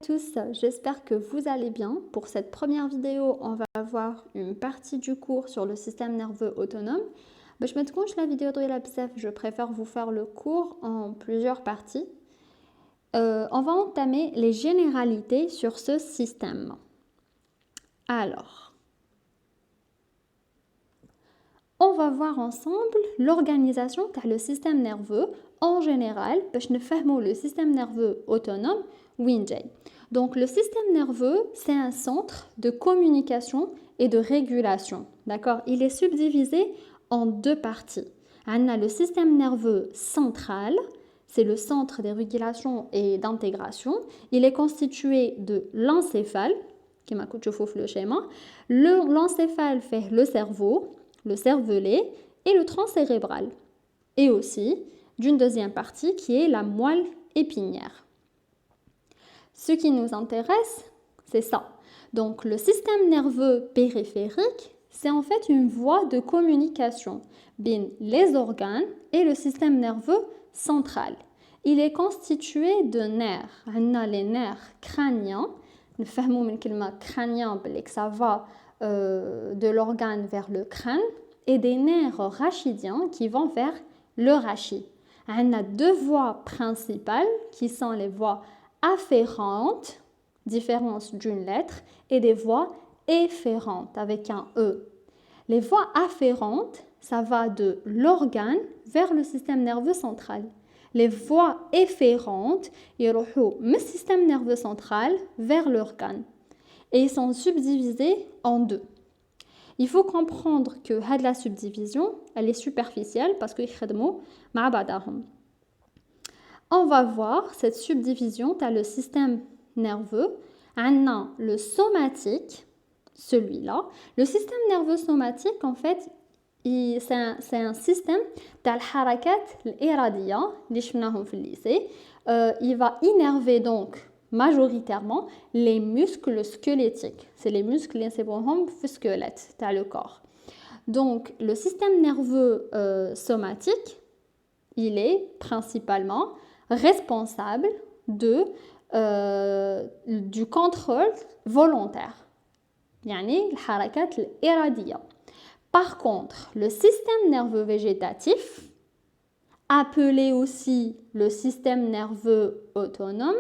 Tous, j'espère que vous allez bien. Pour cette première vidéo, on va avoir une partie du cours sur le système nerveux autonome. Je me تكونش la vidéo طويلة بزاف, je préfère vous faire le cours en plusieurs parties. On va entamer les généralités sur ce système. Alors, on va voir ensemble l'organisation de le système nerveux en général. باش نفهموا le système nerveux autonome وين جاي. Donc le système nerveux, c'est un centre de communication et de régulation. D'accord? Il est subdivisé en deux parties. On a le système nerveux central, c'est le centre de régulation et d'intégration. Il est constitué de l'encéphale, qui m'a le schéma. L'encéphale fait le cerveau, le cervelet et le tronc cérébral. Et aussi d'une deuxième partie qui est la moelle épinière. Ce qui nous intéresse, c'est ça. Donc le système nerveux périphérique, c'est en fait une voie de communication entre les organes et le système nerveux central. Il est constitué de nerfs. On a les nerfs crâniens. Nous faisons من كلمة crânien que ça va de l'organe vers le crâne, et des nerfs rachidiens qui vont vers le rachis. On a deux voies principales qui sont les voies afférentes, différence d'une lettre, et des voies efférentes avec un E. Les voies afférentes, ça va de l'organe vers le système nerveux central. Les voies efférentes, ils vont du système nerveux central vers l'organe. Et ils sont subdivisés en deux. Il faut comprendre que la subdivision, elle est superficielle parce qu'ils خدموا مع بعضهم. On va voir cette subdivision. Tu as le système nerveux, on a le somatique, celui-là. Le système nerveux somatique, en fait, c'est un système de الحركات الإرادية اللي شفناهم في lycée. Il va innerver donc majoritairement les muscles squelettiques. C'est les muscles qui sont le squelette dans le corps. Donc, le système nerveux somatique, il est principalement responsable du contrôle volontaire. يعني الحركات الإرادية. Par contre, le système nerveux végétatif, appelé aussi le système nerveux autonome,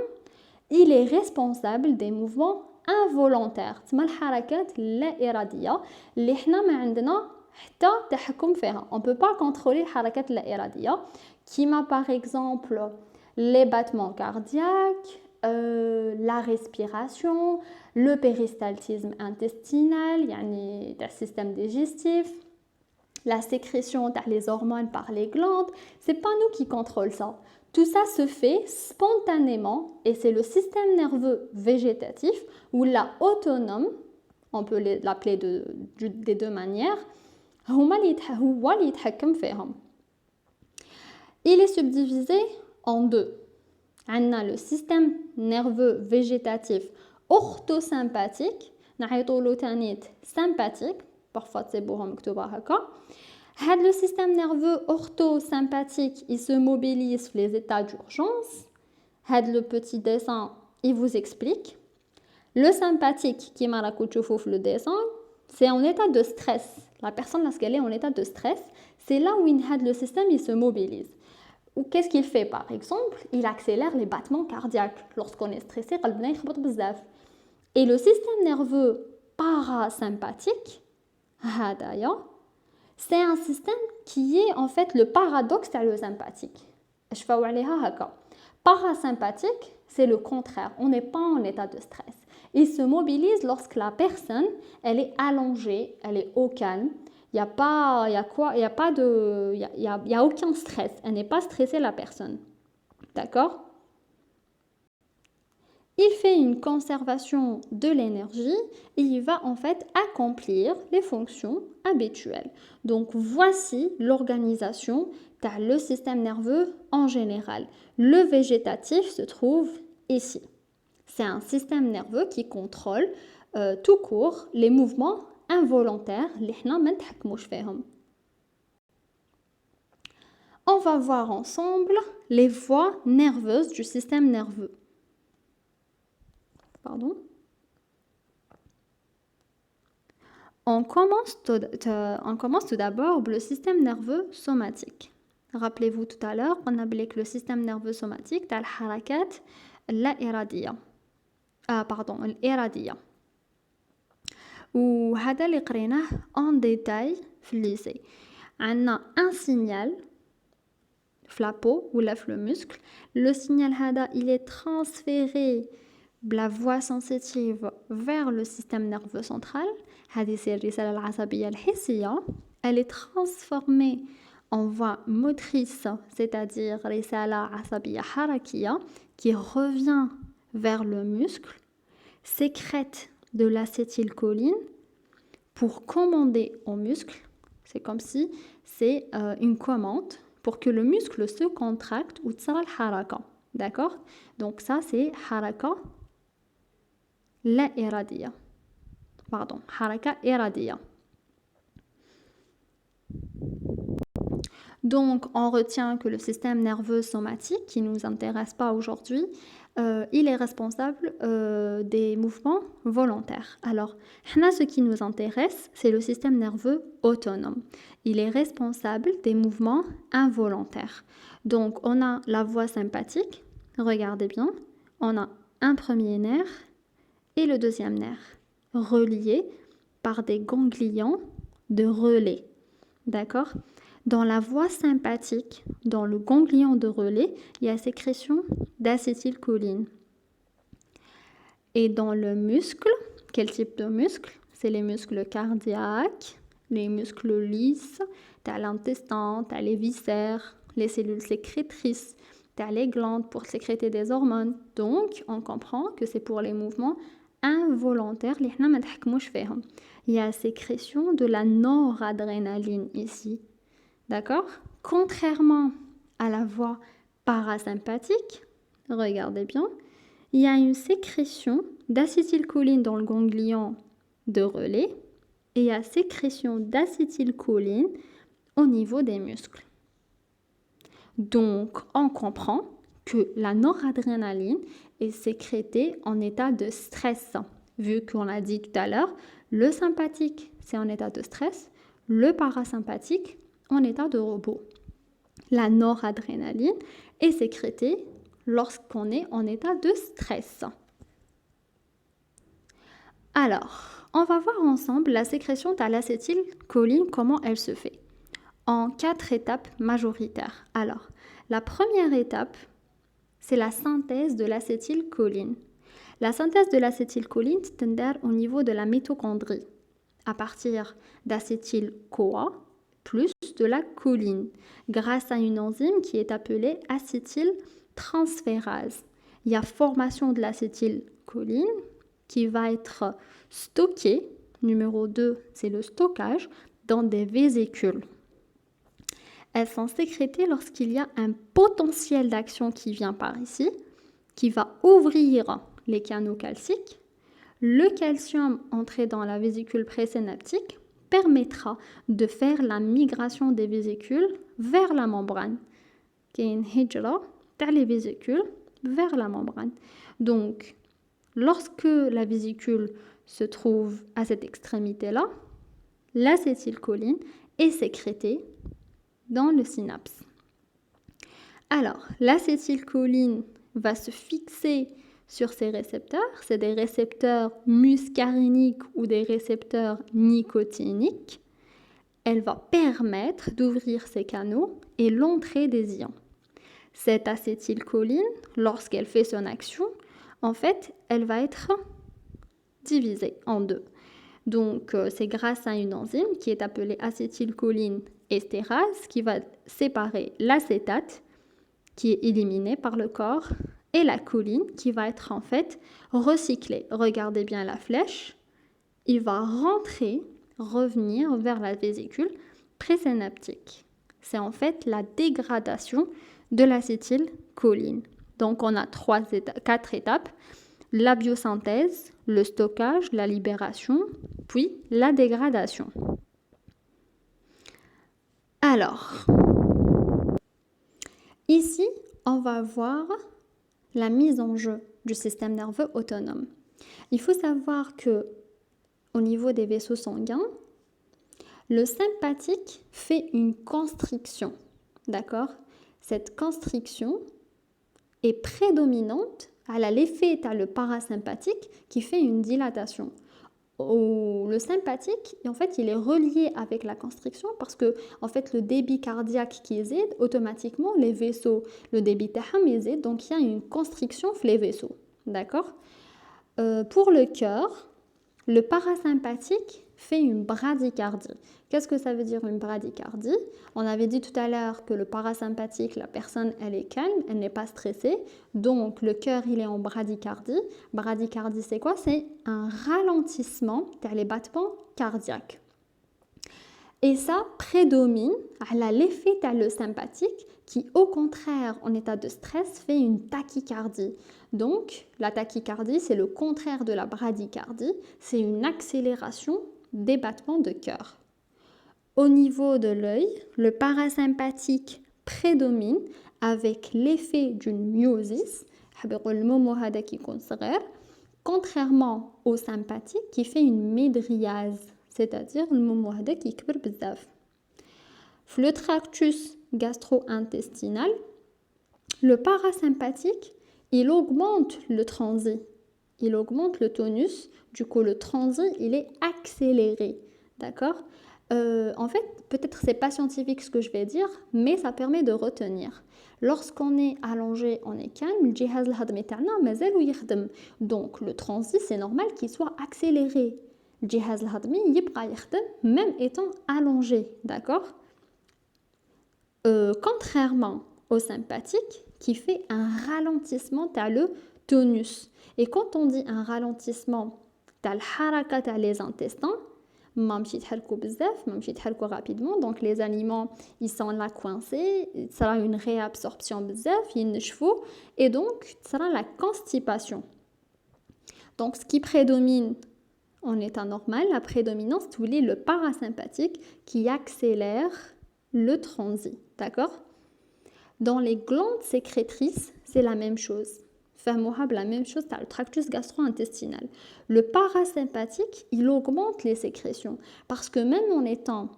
il est responsable des mouvements involontaires. تسمى الحركات اللا إرادية اللي احنا ما عندنا حتى تحكم فيها. On ne peut pas contrôler الحركات اللا إرادية كيما par exemple les battements cardiaques, la respiration, le péristaltisme intestinal, يعني le système digestif, la sécrétion des hormones par les glandes. C'est pas nous qui contrôlons ça. Tout ça se fait spontanément et c'est le système nerveux végétatif ou la autonome, on peut l'appeler des deux manières, il est subdivisé en deux. On a le système nerveux végétatif orthosympathique, sympathique, parfois c'est beau مكتوبة هكا. Le système nerveux orthosympathique, il se mobilise sur les états d'urgence. Le petit dessin, il vous explique. Le sympathique, qui m'a le dessin, c'est en état de stress. La personne, lorsqu'elle est en état de stress, c'est là où le système il se mobilise. Ou qu'est-ce qu'il fait par exemple? Il accélère les battements cardiaques. Lorsqu'on est stressé, et le système nerveux parasympathique, c'est un système qui est en fait le paradoxe de le sympathique. Parasympathique, c'est le contraire. On n'est pas en état de stress. Il se mobilise lorsque la personne, elle est allongée, elle est au calme. Il n'y a aucun stress. Elle n'est pas stressée, la personne. D'accord? Il fait une conservation de l'énergie et il va en fait accomplir les fonctions habituelles. Donc voici l'organisation de le système nerveux en général. Le végétatif se trouve ici. C'est un système nerveux qui contrôle tout court les mouvements involontaires. On va voir ensemble les voies nerveuses du système nerveux. Pardon. On commence tout d'abord par le système nerveux somatique. Rappelez-vous tout à l'heure, on a dit que le système nerveux somatique a le harakat la iradiya. Pardon, l'iradiya. وهذا اللي قريناه en détail في lycée. On a un signal في la peau ou le muscle. Le signal هذا, il est transféré de la voie sensitive vers le système nerveux central. هذه c'est الرسالة العصبية الحسية. Elle est transformée en voie motrice, c'est-à-dire رسالة عصبية حركية qui revient vers le muscle, sécrète de l'acétylcholine pour commander au muscle. C'est comme si c'est une commande pour que le muscle se contracte ou تصير الحركة. D'accord? Donc ça c'est haraka la iradiya. Pardon, haraka iradiya. Donc, on retient que le système nerveux somatique, qui ne nous intéresse pas aujourd'hui, il est responsable des mouvements volontaires. Alors, ce qui nous intéresse, c'est le système nerveux autonome. Il est responsable des mouvements involontaires. Donc, on a la voie sympathique, regardez bien, on a un premier nerf et le deuxième nerf, reliés par des ganglions de relais. D'accord ? Dans la voie sympathique, dans le ganglion de relais, il y a sécrétion d'acétylcholine. Et dans le muscle, quel type de muscle? C'est les muscles cardiaques, les muscles lisses, tu as l'intestin, tu as les viscères, les cellules sécrétrices, tu as les glandes pour sécréter des hormones. Donc, on comprend que c'est pour les mouvements involontaires. Il y a sécrétion de la noradrénaline ici. D'accord? Contrairement à la voie parasympathique, regardez bien, il y a une sécrétion d'acétylcholine dans le ganglion de relais et il y a sécrétion d'acétylcholine au niveau des muscles. Donc, on comprend que la noradrénaline est sécrétée en état de stress. Vu qu'on a dit tout à l'heure, le sympathique, c'est en état de stress, le parasympathique, en état de repos. La noradrénaline est sécrétée lorsqu'on est en état de stress. Alors, on va voir ensemble la sécrétion de l'acétylcholine, comment elle se fait. En 4 étapes majoritaires. Alors, la première étape, c'est la synthèse de l'acétylcholine. La synthèse de l'acétylcholine se fait au niveau de la mitochondrie, à partir d'acétyl-CoA plus de la choline, grâce à une enzyme qui est appelée acétyltransférase. Il y a formation de l'acétylcholine qui va être stockée, numéro 2, c'est le stockage, dans des vésicules. Elles sont sécrétées lorsqu'il y a un potentiel d'action qui vient par ici, qui va ouvrir les canaux calciques. Le calcium entré dans la vésicule présynaptique permettra de faire la migration des vésicules vers la membrane. Il y a une hijra dans les vésicules vers la membrane. Donc, lorsque la vésicule se trouve à cette extrémité-là, l'acétylcholine est sécrétée dans le synapse. Alors, l'acétylcholine va se fixer sur ces récepteurs, c'est des récepteurs muscariniques ou des récepteurs nicotiniques. Elle va permettre d'ouvrir ces canaux et l'entrée des ions. Cette acétylcholine, lorsqu'elle fait son action, en fait, elle va être divisée en deux. Donc, c'est grâce à une enzyme qui est appelée acétylcholine estérase qui va séparer l'acétate, qui est éliminé par le corps, et la choline qui va être en fait recyclée. Regardez bien la flèche, il va revenir vers la vésicule présynaptique. C'est en fait la dégradation de l'acétylcholine. Donc on a 4 étapes, la biosynthèse, le stockage, la libération, puis la dégradation. Alors, ici, on va voir la mise en jeu du système nerveux autonome. Il faut savoir que au niveau des vaisseaux sanguins, le sympathique fait une constriction, d'accord? Cette constriction est prédominante à l'effet à le parasympathique qui fait une dilatation. Le sympathique, en fait, il est relié avec la constriction parce que, en fait, le débit cardiaque qui est automatiquement, les vaisseaux, le débit taham est donc il y a une constriction les vaisseaux, d'accord? Pour le cœur, le parasympathique fait une bradycardie. Qu'est-ce que ça veut dire une bradycardie? On avait dit tout à l'heure que le parasympathique, la personne, elle est calme, elle n'est pas stressée. Donc, le cœur, il est en bradycardie. Bradycardie, c'est quoi? C'est un ralentissement des battements cardiaques. Et ça prédomine à l'effet le sympathique qui, au contraire, en état de stress, fait une tachycardie. Donc, la tachycardie, c'est le contraire de la bradycardie, c'est une accélération des battements de cœur. Au niveau de l'œil, le parasympathique prédomine avec l'effet d'une myosis, contrairement au sympathique qui fait une médriase, c'est-à-dire le moment qui كبر بزاف. Le tractus gastro-intestinal, le parasympathique, il augmente le transit, il augmente le tonus, du coup le transit, il est accéléré, d'accord? En fait, peut-être c'est pas scientifique ce que je vais dire, mais ça permet de retenir. Lorsqu'on est allongé, on est calme, le jihaz الهضمي تاعنا مازال يخدم. Donc le transit, c'est normal qu'il soit accéléré. Le jihaz الهضمي يبقى يخدم même étant allongé, d'accord? Contrairement au sympathique qui fait un ralentissement dans le tonus. Et quand on dit un ralentissement dans le haraka dans les intestins, rapidement, donc les aliments ils sont là coincés, il sera une réabsorption bzaf, et donc ça sera la constipation. Donc ce qui prédomine en état normal, la prédominance, c'est le parasympathique qui accélère le transit, d'accord? Dans les glandes sécrétrices, c'est la même chose. La même chose, tu as le tractus gastro-intestinal. Le parasympathique, il augmente les sécrétions parce que même en étant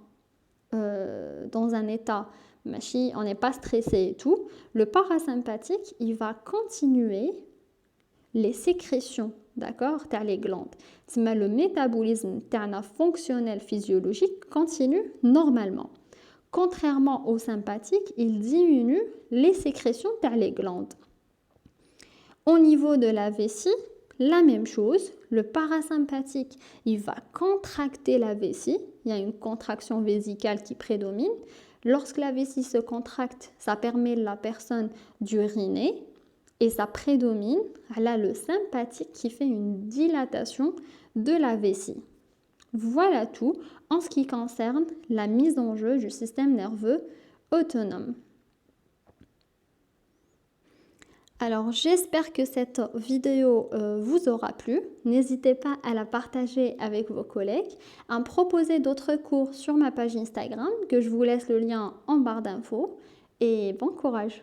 dans un état, on n'est pas stressé et tout, le parasympathique, il va continuer les sécrétions, d'accord, tu as les glandes. Mais le métabolisme fonctionnel physiologique continue normalement. Contrairement au sympathique, il diminue les sécrétions par les glandes. Au niveau de la vessie, la même chose. Le parasympathique, il va contracter la vessie. Il y a une contraction vésicale qui prédomine. Lorsque la vessie se contracte, ça permet à la personne d'uriner et ça prédomine. Là, le sympathique qui fait une dilatation de la vessie. Voilà tout en ce qui concerne la mise en jeu du système nerveux autonome. Alors j'espère que cette vidéo vous aura plu. N'hésitez pas à la partager avec vos collègues, à me proposer d'autres cours sur ma page Instagram, que je vous laisse le lien en barre d'infos. Et bon courage!